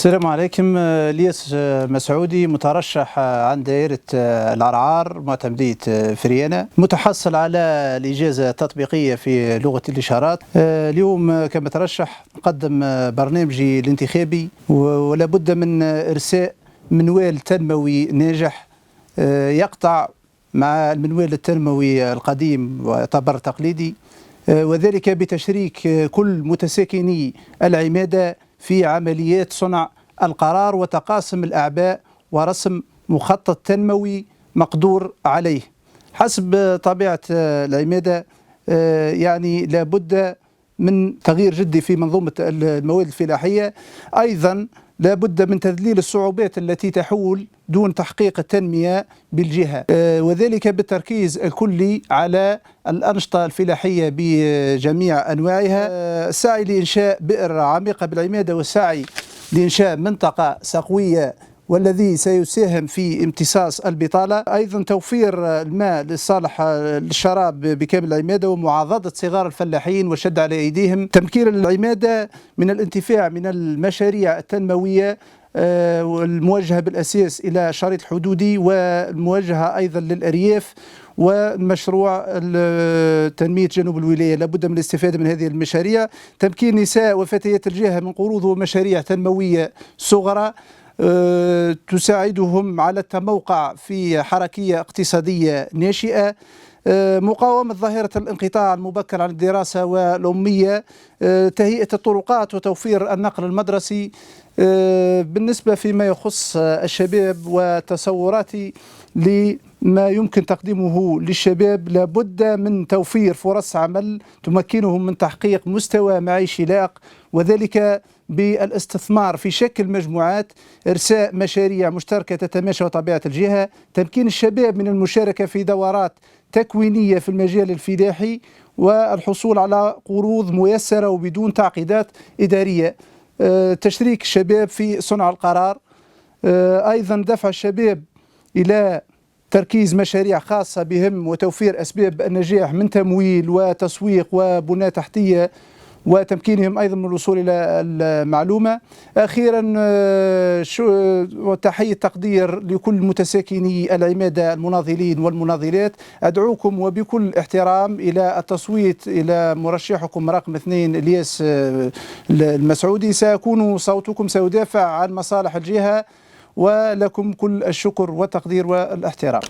السلام عليكم. الياس مسعودي، مترشح عن دائرة العرعار معتمدية فريانة، متحصل على الإجازة التطبيقية في لغة الإشارات. اليوم كمترشح نقدم برنامجي الانتخابي، ولا بد من إرساء منوال تنموي ناجح يقطع مع المنوال التنموي القديم ويعتبر تقليدي، وذلك بتشريك كل متساكني العمادة في عمليات صنع القرار وتقاسم الأعباء ورسم مخطط تنموي مقدور عليه حسب طبيعة العمادة. يعني لابد من تغيير جدي في منظومة المواد الفلاحية. أيضا لابد من تذليل الصعوبات التي تحول دون تحقيق التنمية بالجهة، وذلك بالتركيز الكلي على الأنشطة الفلاحية بجميع أنواعها، السعي لإنشاء بئر عميقة بالعمادة والسعي لإنشاء منطقة سقوية والذي سيساهم في امتصاص البطالة. أيضا توفير الماء للصالح للشراب بكامل العمادة ومعاضدة صغار الفلاحين والشد على أيديهم، تمكين العمادة من الانتفاع من المشاريع التنموية والموجهة بالأساس إلى الشريط الحدودي والموجهة أيضا للأرياف والمشروع تنمية جنوب الولاية. لابد من الاستفادة من هذه المشاريع، تمكين نساء وفتيات الجهة من قروض ومشاريع تنموية صغرى تساعدهم على التموقع في حركية اقتصادية ناشئة، مقاومة ظاهرة الانقطاع المبكر عن الدراسة والأمية، تهيئة الطرقات وتوفير النقل المدرسي. بالنسبة فيما يخص الشباب وتصوراتي لما يمكن تقديمه للشباب، لابد من توفير فرص عمل تمكنهم من تحقيق مستوى معيشي لائق، وذلك بالاستثمار في شكل مجموعات، إرساء مشاريع مشتركة تتماشى طبيعة الجهة، تمكين الشباب من المشاركة في دورات تكوينية في المجال الفلاحي والحصول على قروض ميسرة وبدون تعقيدات إدارية، تشريك الشباب في صنع القرار، أيضا دفع الشباب إلى تركيز مشاريع خاصة بهم وتوفير أسباب النجاح من تمويل وتسويق وبنى تحتية وتمكينهم أيضا من الوصول إلى المعلومة. أخيرا تحية تقدير لكل متساكني العمادة المناضلين والمناضلات. أدعوكم وبكل احترام إلى التصويت إلى مرشحكم رقم 2 الياس المسعودي. سيكون صوتكم سيدافع عن مصالح الجهة، ولكم كل الشكر والتقدير والاحترام.